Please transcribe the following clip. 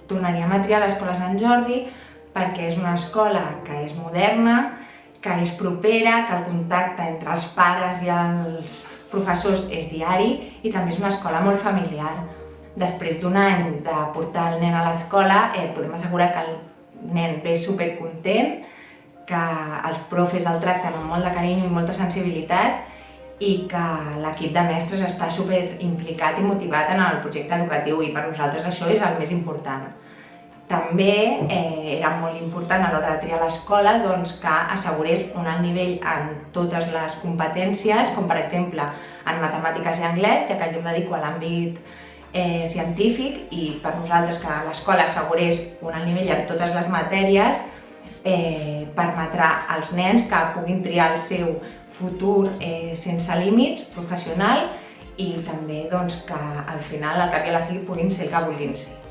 tornaríem a triar l'Escola Sant Jordi perquè és una escola que és moderna, que és propera, que el contacte entre els pares i els professors és diari i també és una escola molt familiar. Després d'un any de portar el nen a l'escola podem assegurar que el nen ve supercontent, que els profes el tracten amb molt de carinyo i molta sensibilitat i que l'equip de mestres està superimplicat i motivat en el projecte educatiu i per nosaltres això és el més important. També era molt important a l'hora de triar l'escola que assegurés un alt nivell en totes les competències, com per exemple en matemàtiques i anglès, ja que jo em dedico a l'àmbit científic i per nosaltres que l'escola assegurés un alt nivell en totes les matèries permetrà als nens que puguin triar el seu futur sense límits professional i també que al final, al cap i a la fi, puguin ser el que vulguin ser.